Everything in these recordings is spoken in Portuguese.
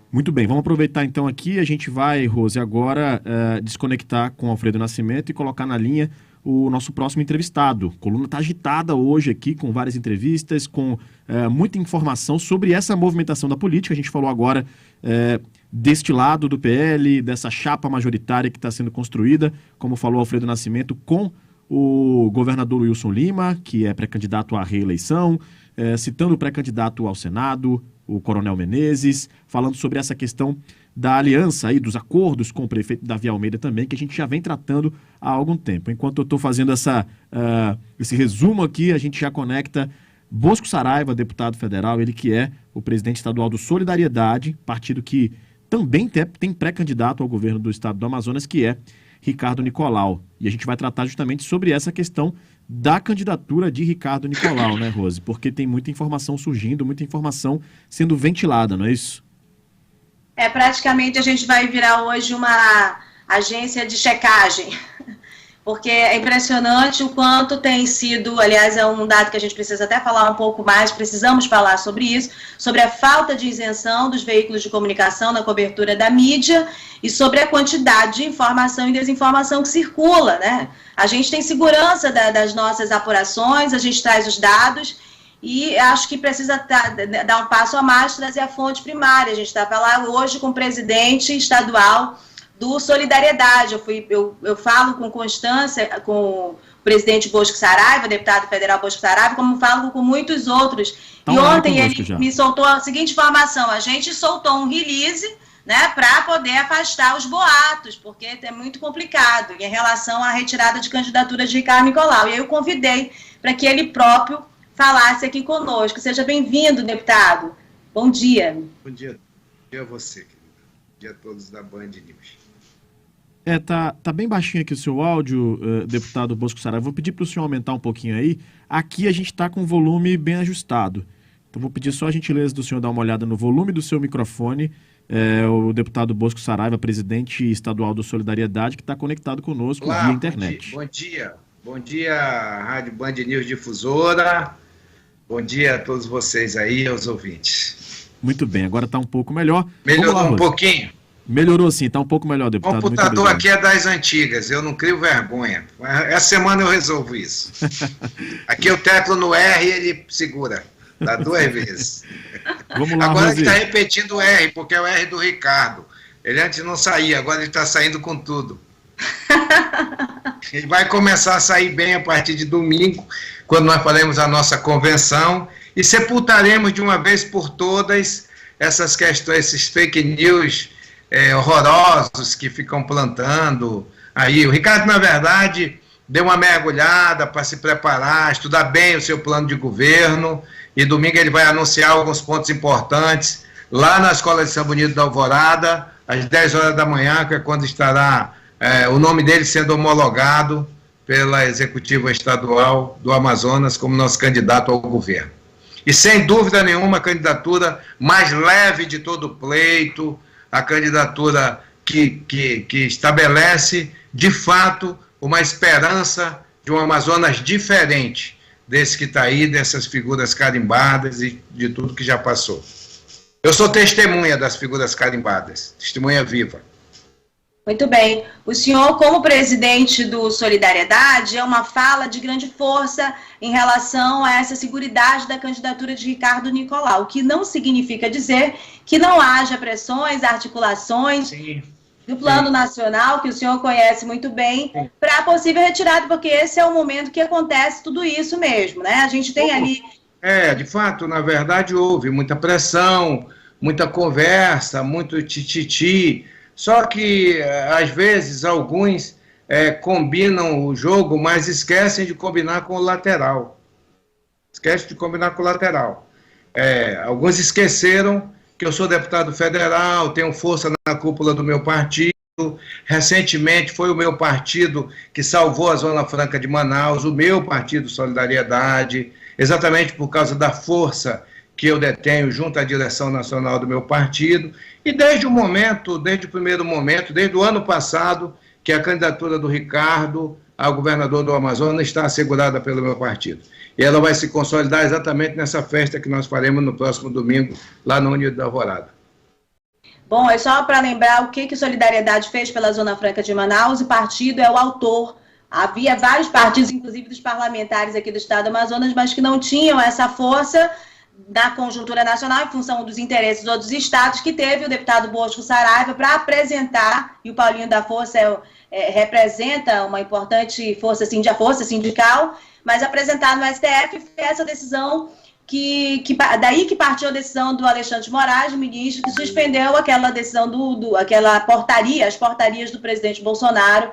Muito bem, vamos aproveitar então aqui, a gente vai, Rose, agora desconectar com o Alfredo Nascimento e colocar na linha o nosso próximo entrevistado. A coluna está agitada hoje aqui, com várias entrevistas, com muita informação sobre essa movimentação da política. A gente falou agora deste lado do PL, dessa chapa majoritária que está sendo construída, como falou Alfredo Nascimento, com o governador Wilson Lima, que é pré-candidato à reeleição, citando o pré-candidato ao Senado, o Coronel Menezes, falando sobre essa questão da aliança aí, dos acordos com o prefeito Davi Almeida também, que a gente já vem tratando há algum tempo. Enquanto eu estou fazendo esse resumo aqui, a gente já conecta Bosco Saraiva, deputado federal, ele que é o presidente estadual do Solidariedade, partido que também tem pré-candidato ao governo do estado do Amazonas, que é Ricardo Nicolau. E a gente vai tratar justamente sobre essa questão da candidatura de Ricardo Nicolau, né, Rose? Porque tem muita informação surgindo, muita informação sendo ventilada, não é isso? Praticamente a gente vai virar hoje uma agência de checagem, porque é impressionante o quanto tem sido, aliás, é um dado que a gente precisa até falar um pouco mais, precisamos falar sobre isso, sobre a falta de isenção dos veículos de comunicação na cobertura da mídia e sobre a quantidade de informação e desinformação que circula, né? A gente tem segurança das nossas apurações, a gente traz os dados e acho que precisa dar um passo a mais, trazer a fonte primária. A gente estava lá hoje com o presidente estadual do Solidariedade. Eu falo com constância com o presidente Bosco Saraiva, deputado federal Bosco Saraiva, como falo com muitos outros. E ontem ele me soltou a seguinte informação: a gente soltou um release, né, para poder afastar os boatos, porque é muito complicado em relação à retirada de candidatura de Ricardo Nicolau. E aí eu convidei para que ele próprio falasse aqui conosco. Seja bem-vindo, deputado. Bom dia. Bom dia a você, querida. Bom dia a todos da Band News. Tá bem baixinho aqui o seu áudio, deputado Bosco Saraiva. Vou pedir para o senhor aumentar um pouquinho aí. Aqui a gente está com o volume bem ajustado. Então vou pedir só a gentileza do senhor dar uma olhada no volume do seu microfone. O deputado Bosco Saraiva, presidente estadual do Solidariedade, que está conectado conosco via internet. Bom dia, Rádio Band News Difusora. Bom dia a todos vocês aí, aos ouvintes. Muito bem, agora está um pouco melhor. Melhorou um pouquinho? Melhorou sim, está um pouco melhor, deputado. O computador aqui é das antigas, eu não crio vergonha. Essa semana eu resolvo isso. Aqui eu teclo no R e ele segura. Dá 2 vezes. Vamos lá, agora Rose. ele está repetindo o R, porque é o R do Ricardo. Ele antes não saía, agora ele está saindo com tudo. Ele vai começar a sair bem a partir de domingo, quando nós faremos a nossa convenção, e sepultaremos de uma vez por todas essas questões, esses fake news horrorosos que ficam plantando aí. O Ricardo, na verdade, deu uma mergulhada para se preparar, estudar bem o seu plano de governo, e domingo ele vai anunciar alguns pontos importantes lá na Escola de São Bonito da Alvorada, às 10 horas da manhã, que é quando estará o nome dele sendo homologado pela Executiva Estadual do Amazonas como nosso candidato ao governo. E sem dúvida nenhuma a candidatura mais leve de todo o pleito, a candidatura que estabelece, de fato, uma esperança de um Amazonas diferente desse que está aí, dessas figuras carimbadas e de tudo que já passou. Eu sou testemunha das figuras carimbadas, testemunha viva. Muito bem. O senhor, como presidente do Solidariedade, é uma fala de grande força em relação a essa seguridade da candidatura de Ricardo Nicolau, o que não significa dizer que não haja pressões, articulações do plano nacional, que o senhor conhece muito bem, para a possível retirada, porque esse é o momento que acontece tudo isso mesmo, né? A gente tem ali... de fato, na verdade, houve muita pressão, muita conversa, muito tititi. Só que, às vezes, alguns combinam o jogo, mas esquecem de combinar com o lateral. Alguns esqueceram que eu sou deputado federal, tenho força na cúpula do meu partido. Recentemente, foi o meu partido que salvou a Zona Franca de Manaus, o meu partido Solidariedade, exatamente por causa da força que eu detenho junto à direção nacional do meu partido, e desde o primeiro momento, desde o ano passado, que a candidatura do Ricardo ao governador do Amazonas está assegurada pelo meu partido. E ela vai se consolidar exatamente nessa festa que nós faremos no próximo domingo, lá no Unido da Alvorada. Bom, é só para lembrar o que Solidariedade fez pela Zona Franca de Manaus, e o partido é o autor. Havia vários partidos, inclusive dos parlamentares aqui do estado do Amazonas, mas que não tinham essa força da conjuntura nacional em função dos interesses dos outros estados, que teve o deputado Bosco Saraiva para apresentar, e o Paulinho da Força representa uma importante força sindical, mas apresentar no STF essa decisão daí que partiu a decisão do Alexandre de Moraes, ministro, que suspendeu aquela decisão aquela portaria, as portarias do presidente Bolsonaro,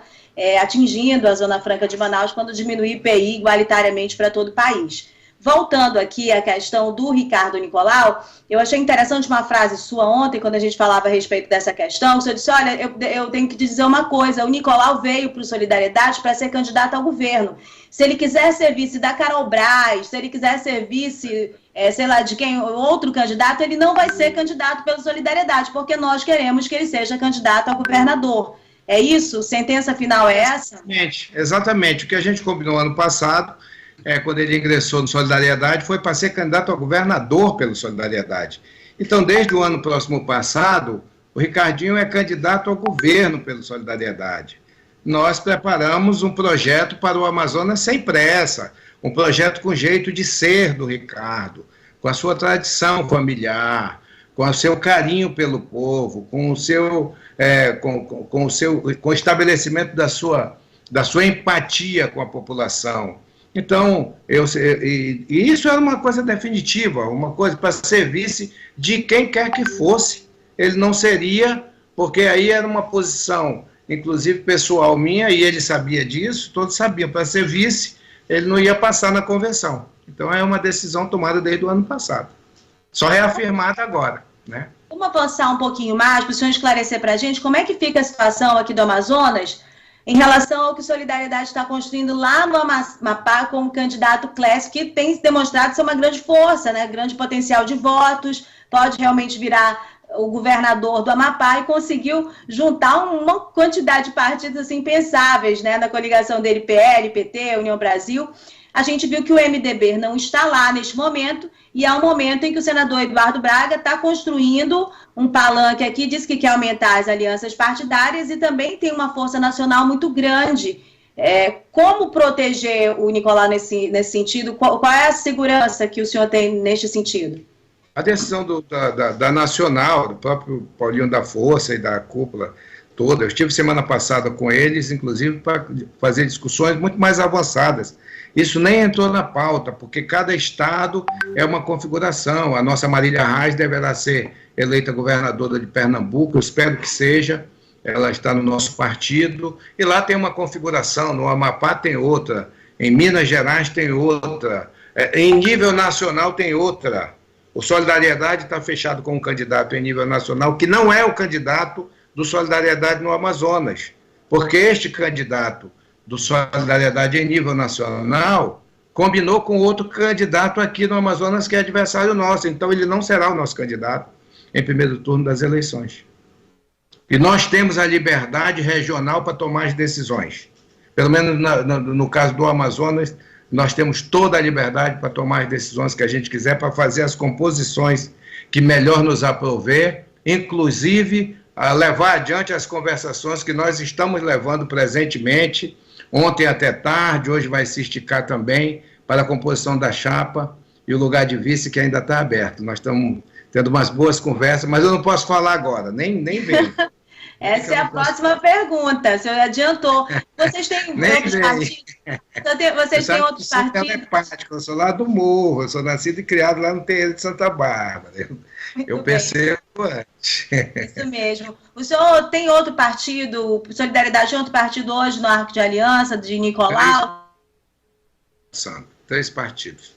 atingindo a Zona Franca de Manaus, quando diminuir IPI igualitariamente para todo o país. Voltando aqui à questão do Ricardo Nicolau, eu achei interessante uma frase sua ontem, quando a gente falava a respeito dessa questão, você disse, olha, eu tenho que te dizer uma coisa, o Nicolau veio para o Solidariedade para ser candidato ao governo. Se ele quiser ser vice da Carol Braz, se ele quiser ser vice, sei lá, de quem, outro candidato, ele não vai ser candidato pelo Solidariedade, porque nós queremos que ele seja candidato a governador. É isso? Sentença final é essa? Exatamente. O que a gente combinou ano passado, quando ele ingressou no Solidariedade, foi para ser candidato a governador pelo Solidariedade. Então, desde o ano próximo passado, o Ricardinho é candidato ao governo pelo Solidariedade. Nós preparamos um projeto para o Amazonas sem pressa, um projeto com jeito de ser do Ricardo, com a sua tradição familiar, com o seu carinho pelo povo, com o estabelecimento da sua empatia com a população. Então, isso era uma coisa definitiva, uma coisa para ser vice de quem quer que fosse. Ele não seria, porque aí era uma posição, inclusive pessoal minha, e ele sabia disso, todos sabiam, para ser vice, ele não ia passar na convenção. Então, é uma decisão tomada desde o ano passado. Só reafirmada agora, né? Vamos avançar um pouquinho mais, para o senhor esclarecer para a gente como é que fica a situação aqui do Amazonas em relação ao que Solidariedade está construindo lá no Amapá com o candidato Clécio, que tem demonstrado ser uma grande força, né? Grande potencial de votos, pode realmente virar o governador do Amapá, e conseguiu juntar uma quantidade de partidos assim, impensáveis, né? Na coligação dele, PL, PT, União Brasil. A gente viu que o MDB não está lá neste momento, e há um momento em que o senador Eduardo Braga está construindo um palanque aqui, diz que quer aumentar as alianças partidárias e também tem uma força nacional muito grande. Como proteger o Nicolau nesse sentido? Qual é a segurança que o senhor tem neste sentido? A decisão da Nacional, do próprio Paulinho da Força e da cúpula toda, eu estive semana passada com eles, inclusive para fazer discussões muito mais avançadas. Isso nem entrou na pauta, porque cada estado é uma configuração. A nossa Marília Reis deverá ser eleita governadora de Pernambuco, eu espero que seja, ela está no nosso partido, e lá tem uma configuração, no Amapá tem outra, em Minas Gerais tem outra, em nível nacional tem outra. O Solidariedade está fechado com um candidato em nível nacional, que não é o candidato do Solidariedade no Amazonas, porque este candidato do Solidariedade em nível nacional combinou com outro candidato aqui no Amazonas, que é adversário nosso, então ele não será o nosso candidato em primeiro turno das eleições. E nós temos a liberdade regional para tomar as decisões. Pelo menos no caso do Amazonas, nós temos toda a liberdade para tomar as decisões que a gente quiser, para fazer as composições que melhor nos aprover, inclusive a levar adiante as conversações que nós estamos levando presentemente, ontem até tarde, hoje vai se esticar também, para a composição da chapa e o lugar de vice que ainda está aberto. Nós estamos tendo umas boas conversas, mas eu não posso falar agora, nem vejo. Essa é a próxima pergunta, o senhor adiantou. Vocês têm outros partidos? Vocês têm outros partidos? Eu sou lá do Morro, eu sou nascido e criado lá no terreiro de Santa Bárbara. Eu percebo antes. Isso mesmo. O senhor tem outro partido, Solidariedade tem outro partido hoje no Arco de Aliança, de Nicolau? 3 partidos.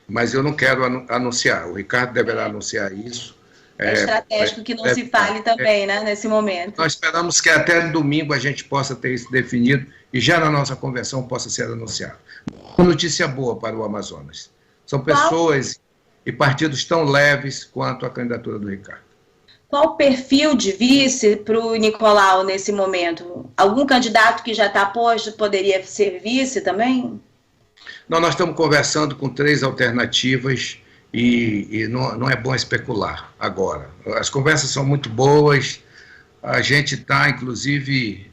Mas eu não quero anunciar, o Ricardo deverá anunciar isso. É estratégico que não se fale também, né, nesse momento. Nós esperamos que até domingo a gente possa ter isso definido e já na nossa convenção possa ser anunciado. Uma notícia boa para o Amazonas. São pessoas e partidos tão leves quanto a candidatura do Ricardo. Qual o perfil de vice para o Nicolau nesse momento? Algum candidato que já está posto poderia ser vice também? Não, nós estamos conversando com 3 alternativas e não é bom especular agora. As conversas são muito boas, a gente está, inclusive,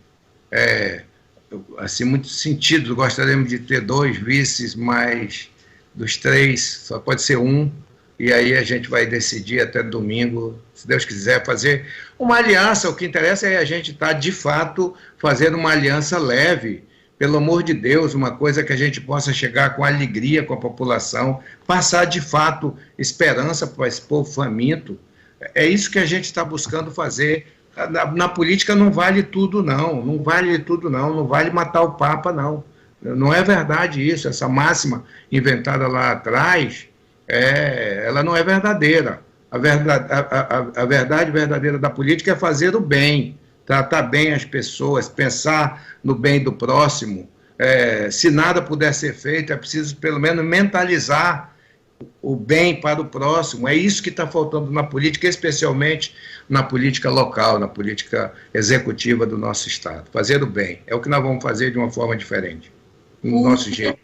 assim, muito sentido, gostaríamos de ter 2 vices, mas dos 3 só pode ser um, e aí a gente vai decidir até domingo, se Deus quiser, fazer uma aliança. O que interessa é a gente estar, de fato, fazendo uma aliança leve, pelo amor de Deus, uma coisa que a gente possa chegar com alegria com a população, passar, de fato, esperança para esse povo faminto. É isso que a gente está buscando fazer. Na política não vale tudo, não. Não vale tudo, não. Não vale matar o Papa, não. Não é verdade isso. Essa máxima inventada lá atrás, ela não é verdadeira. A verdade verdadeira da política é fazer o bem, tratar bem as pessoas, pensar no bem do próximo. Se nada puder ser feito, é preciso pelo menos mentalizar o bem para o próximo. É isso que está faltando na política, especialmente na política local, na política executiva do nosso Estado. Fazer o bem. É o que nós vamos fazer de uma forma diferente, do nosso jeito.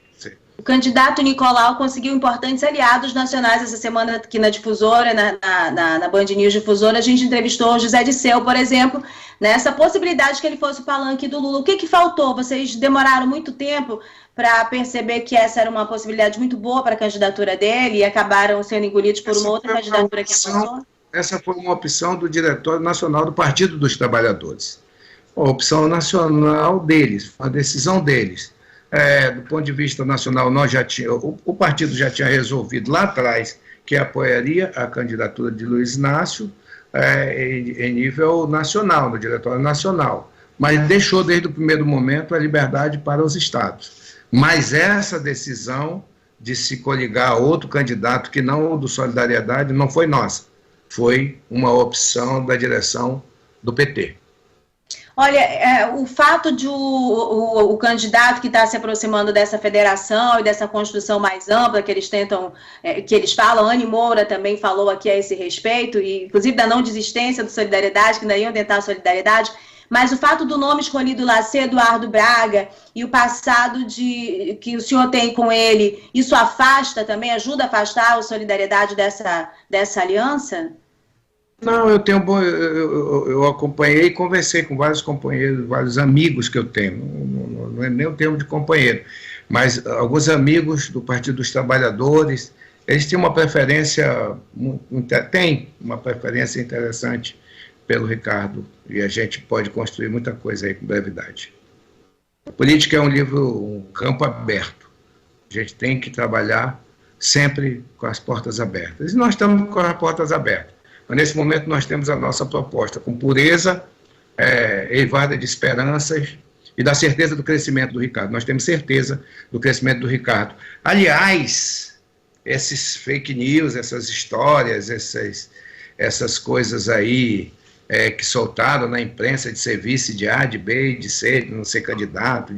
O candidato Nicolau conseguiu importantes aliados nacionais essa semana aqui na Difusora, na Band News Difusora. A gente entrevistou o José Disseu, por exemplo, nessa possibilidade que ele fosse o palanque do Lula. O que faltou? Vocês demoraram muito tempo para perceber que essa era uma possibilidade muito boa para a candidatura dele e acabaram sendo engolidos por uma outra candidatura que avançou? Essa foi uma opção do Diretório Nacional do Partido dos Trabalhadores. Uma opção nacional deles, uma decisão deles. Do ponto de vista nacional, o partido já tinha resolvido lá atrás que apoiaria a candidatura de Luiz Inácio em nível nacional, no Diretório Nacional, mas deixou desde o primeiro momento a liberdade para os estados. Mas essa decisão de se coligar a outro candidato que não o do Solidariedade não foi nossa, foi uma opção da direção do PT. Olha, o fato de o candidato que está se aproximando dessa federação e dessa construção mais ampla que eles tentam, que eles falam, Anny Moura também falou aqui a esse respeito, e inclusive da não desistência do Solidariedade, que ainda iam tentar a solidariedade, mas o fato do nome escolhido lá ser Eduardo Braga e o passado que o senhor tem com ele, isso afasta também, ajuda a afastar a Solidariedade dessa aliança? Não, eu acompanhei e conversei com vários companheiros, vários amigos que eu tenho, não é nem o termo de companheiro, mas alguns amigos do Partido dos Trabalhadores, eles têm uma preferência interessante pelo Ricardo, e a gente pode construir muita coisa aí com brevidade. A política é um campo aberto, a gente tem que trabalhar sempre com as portas abertas, e nós estamos com as portas abertas. Mas, nesse momento, nós temos a nossa proposta com pureza, eivada de esperanças e da certeza do crescimento do Ricardo. Nós temos certeza do crescimento do Ricardo. Aliás, esses fake news, essas histórias, essas coisas aí que soltaram na imprensa de ser vice de A, de B, de C, de não ser candidato,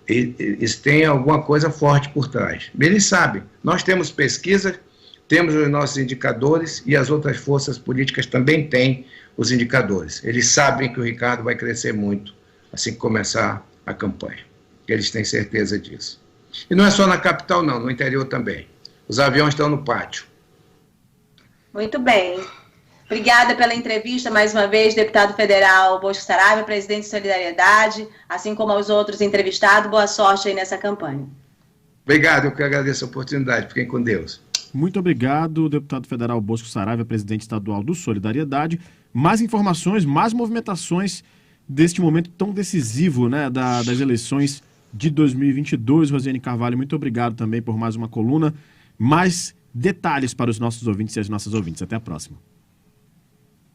isso tem alguma coisa forte por trás. Eles sabem. Nós temos pesquisa, temos os nossos indicadores e as outras forças políticas também têm os indicadores. Eles sabem que o Ricardo vai crescer muito assim que começar a campanha. Eles têm certeza disso. E não é só na capital, não, no interior também. Os aviões estão no pátio. Muito bem. Obrigada pela entrevista, mais uma vez, deputado federal Bosco Saraiva, presidente de Solidariedade, assim como aos outros entrevistados. Boa sorte aí nessa campanha. Obrigado, eu que agradeço a oportunidade. Fiquem com Deus. Muito obrigado, deputado federal Bosco Saraiva, presidente estadual do Solidariedade. Mais informações, mais movimentações deste momento tão decisivo, né, das eleições de 2022. Rosiane Carvalho, muito obrigado também por mais uma coluna. Mais detalhes para os nossos ouvintes e as nossas ouvintes. Até a próxima.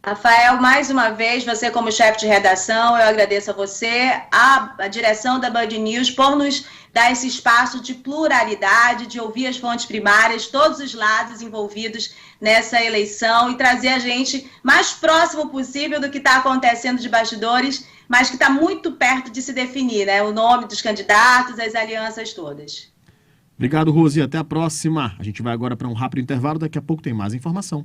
Rafael, mais uma vez, você como chefe de redação, eu agradeço a você, a direção da Band News, por nos dar esse espaço de pluralidade, de ouvir as fontes primárias, todos os lados envolvidos nessa eleição e trazer a gente mais próximo possível do que está acontecendo de bastidores, mas que está muito perto de se definir, né? O nome dos candidatos, as alianças todas. Obrigado, Rosi. Até a próxima. A gente vai agora para um rápido intervalo. Daqui a pouco tem mais informação.